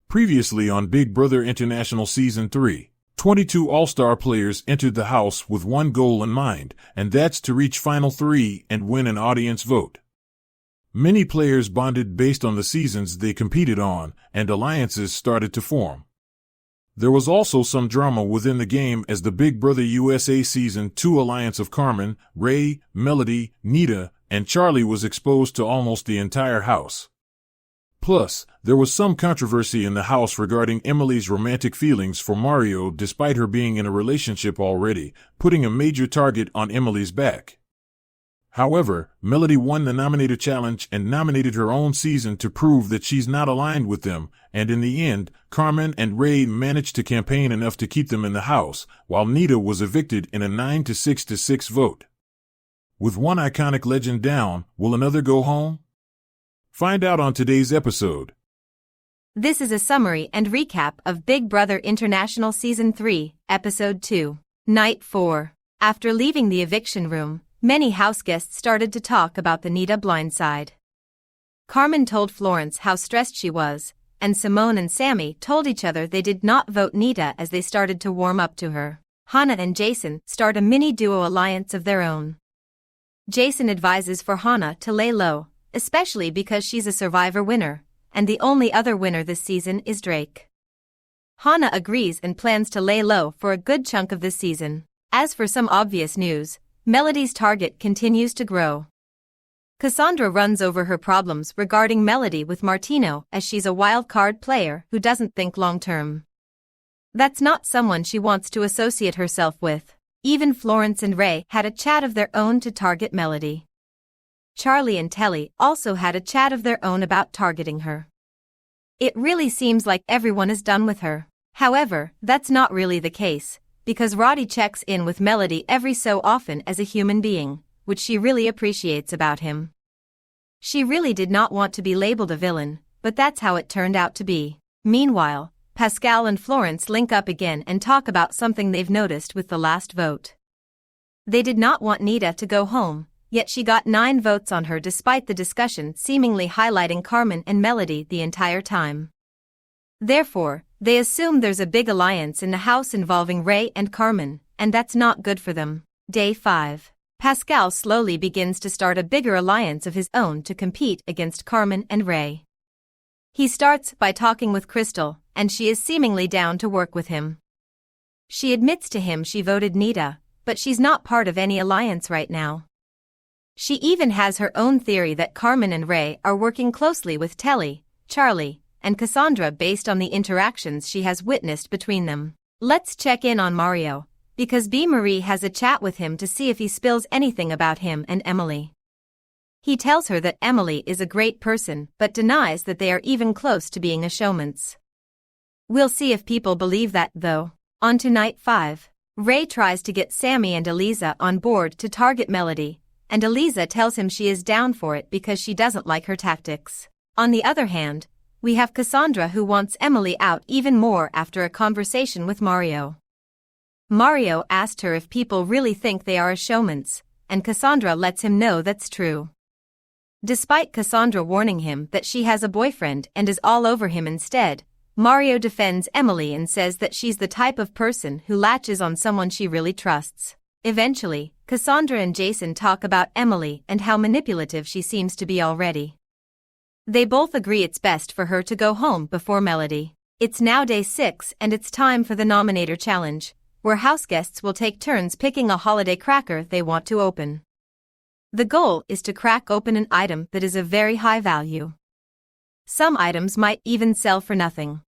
Previously on Big Brother International Season 3, 22 All-Star players entered the house with one goal in mind, and that's to reach Final 3 and win an audience vote. Many players bonded based on the seasons they competed on, and alliances started to form. There was also some drama within the game as the Big Brother USA Season 2 alliance of Carmen, Ray, Melody, Nita, and Charlie was exposed to almost the entire house. Plus, there was some controversy in the house regarding Emily's romantic feelings for Mario despite her being in a relationship already, putting a major target on Emily's back. However, Melody won the Nominator Challenge and nominated her own season to prove that she's not aligned with them, and in the end, Carmen and Ray managed to campaign enough to keep them in the house, while Nita was evicted in a 9-6 vote. With one iconic legend down, will another go home? Find out on today's episode. This is a summary and recap of Big Brother International Season 3, Episode 2, Night 4. After leaving the eviction room, many houseguests started to talk about the Nita blindside. Carmen told Florence how stressed she was, and Simone and Sammy told each other they did not vote Nita as they started to warm up to her. Hannah and Jason start a mini-duo alliance of their own. Jason advises for Hannah to lay low, especially because she's a Survivor winner, and the only other winner this season is Drake. Hannah agrees and plans to lay low for a good chunk of this season. As for some obvious news, Melody's target continues to grow. Cassandra runs over her problems regarding Melody with Martino as she's a wild card player who doesn't think long-term. That's not someone she wants to associate herself with. Even Florence and Ray had a chat of their own to target Melody. Charlie and Telly also had a chat of their own about targeting her. It really seems like everyone is done with her. However, that's not really the case, because Roddy checks in with Melody every so often as a human being, which she really appreciates about him. She really did not want to be labeled a villain, but that's how it turned out to be. Meanwhile, Pascal and Florence link up again and talk about something they've noticed with the last vote. They did not want Nita to go home, yet she got 9 votes on her despite the discussion seemingly highlighting Carmen and Melody the entire time. Therefore, they assume there's a big alliance in the house involving Ray and Carmen, and that's not good for them. Day 5. Pascal slowly begins to start a bigger alliance of his own to compete against Carmen and Ray. He starts by talking with Crystal, and she is seemingly down to work with him. She admits to him she voted Nita, but she's not part of any alliance right now. She even has her own theory that Carmen and Ray are working closely with Telly, Charlie, and Cassandra based on the interactions she has witnessed between them. Let's check in on Mario, because B. Marie has a chat with him to see if he spills anything about him and Emily. He tells her that Emily is a great person but denies that they are even close to being a showmance. We'll see if people believe that though. On to Night 5. Ray tries to get Sammy and Eliza on board to target Melody, and Eliza tells him she is down for it because she doesn't like her tactics. On the other hand, we have Cassandra who wants Emily out even more after a conversation with Mario. Mario asked her if people really think they are a showmance, and Cassandra lets him know that's true. Despite Cassandra warning him that she has a boyfriend and is all over him instead, Mario defends Emily and says that she's the type of person who latches on someone she really trusts. Eventually, Cassandra and Jason talk about Emily and how manipulative she seems to be already. They both agree it's best for her to go home before Melody. It's now day 6 and it's time for the Nominator Challenge, where houseguests will take turns picking a holiday cracker they want to open. The goal is to crack open an item that is of very high value. Some items might even sell for nothing.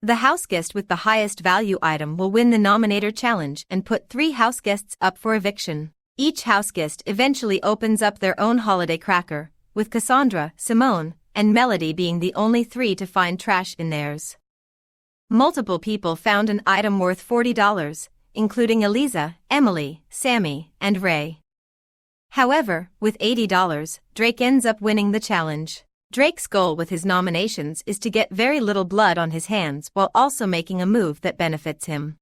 The houseguest with the highest value item will win the Nominator Challenge and put 3 houseguests up for eviction. Each houseguest eventually opens up their own holiday cracker, with Cassandra, Simone, and Melody being the only 3 to find trash in theirs. Multiple people found an item worth $40, including Eliza, Emily, Sammy, and Ray. However, with $80, Drake ends up winning the challenge. Drake's goal with his nominations is to get very little blood on his hands while also making a move that benefits him.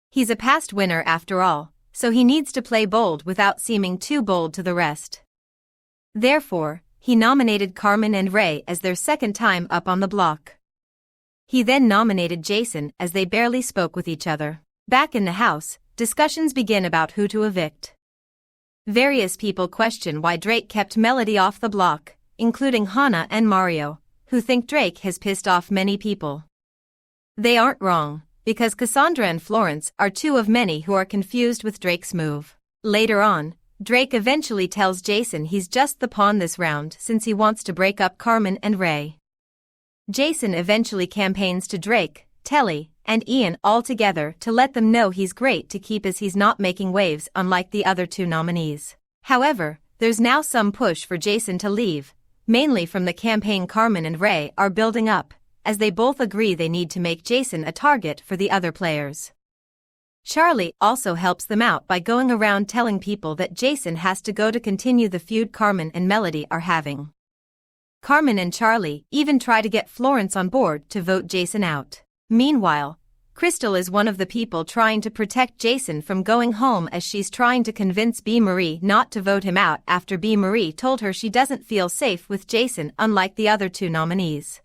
He's a past winner after all, so he needs to play bold without seeming too bold to the rest. Therefore, he nominated Carmen and Ray as their second time up on the block. He then nominated Jason as they barely spoke with each other. Back in the house, discussions begin about who to evict. Various people question why Drake kept Melody off the block, including Hannah and Mario, who think Drake has pissed off many people. They aren't wrong, because Cassandra and Florence are two of many who are confused with Drake's move. Later on, Drake eventually tells Jason he's just the pawn this round since he wants to break up Carmen and Ray. Jason eventually campaigns to Drake, Telly, and Ian all together to let them know he's great to keep as he's not making waves unlike the other two nominees. However, there's now some push for Jason to leave, mainly from the campaign Carmen and Ray are building up, as they both agree they need to make Jason a target for the other players. Charlie also helps them out by going around telling people that Jason has to go to continue the feud Carmen and Melody are having. Carmen and Charlie even try to get Florence on board to vote Jason out. Meanwhile, Crystal is one of the people trying to protect Jason from going home as she's trying to convince B. Marie not to vote him out after B. Marie told her she doesn't feel safe with Jason unlike the other two nominees.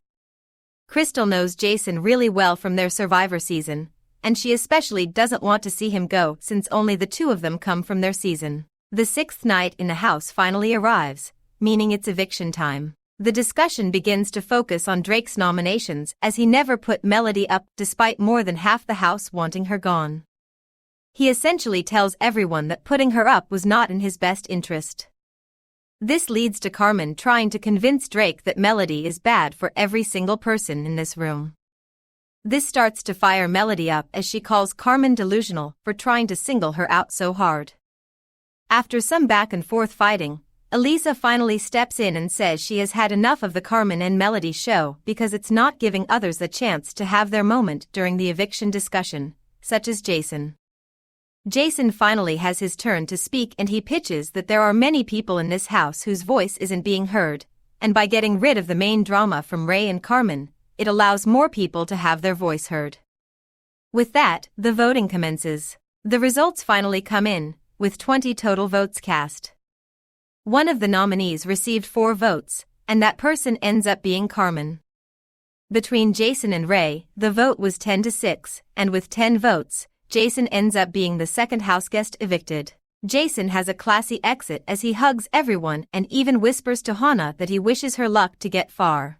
Crystal knows Jason really well from their Survivor season, and she especially doesn't want to see him go since only the two of them come from their season. The sixth night in the house finally arrives, meaning it's eviction time. The discussion begins to focus on Drake's nominations as he never put Melody up despite more than half the house wanting her gone. He essentially tells everyone that putting her up was not in his best interest. This leads to Carmen trying to convince Drake that Melody is bad for every single person in this room. This starts to fire Melody up as she calls Carmen delusional for trying to single her out so hard. After some back and forth fighting, Elisa finally steps in and says she has had enough of the Carmen and Melody show because it's not giving others the chance to have their moment during the eviction discussion, such as Jason. Jason finally has his turn to speak and he pitches that there are many people in this house whose voice isn't being heard, and by getting rid of the main drama from Ray and Carmen, it allows more people to have their voice heard. With that, the voting commences. The results finally come in, with 20 total votes cast. One of the nominees received 4 votes, and that person ends up being Carmen. Between Jason and Ray, the vote was 10-6, and with 10 votes, Jason ends up being the second houseguest evicted. Jason has a classy exit as he hugs everyone and even whispers to Hannah that he wishes her luck to get far.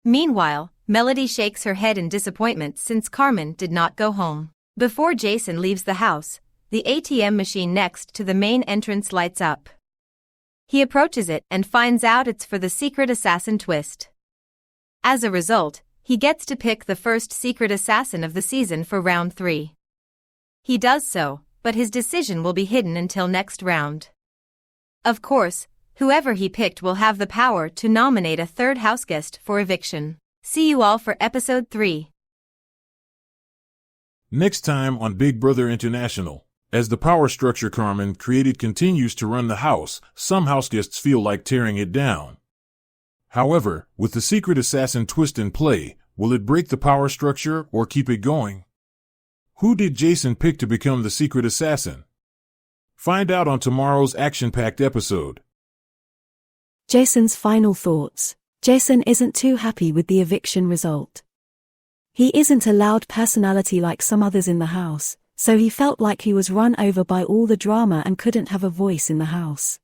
Meanwhile, Melody shakes her head in disappointment since Carmen did not go home. Before Jason leaves the house, the ATM machine next to the main entrance lights up. He approaches it and finds out it's for the secret assassin twist. As a result, he gets to pick the first secret assassin of the season for round 3. He does so, but his decision will be hidden until next round. Of course, whoever he picked will have the power to nominate a third houseguest for eviction. See you all for episode 3. Next time on Big Brother International. As the power structure Carmen created continues to run the house, some houseguests feel like tearing it down. However, with the secret assassin twist in play, will it break the power structure or keep it going? Who did Jason pick to become the secret assassin? Find out on tomorrow's action-packed episode. Jason's final thoughts. Jason isn't too happy with the eviction result. He isn't a loud personality like some others in the house, so he felt like he was run over by all the drama and couldn't have a voice in the house.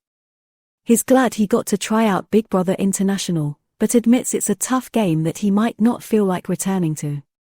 He's glad he got to try out Big Brother International, but admits it's a tough game that he might not feel like returning to.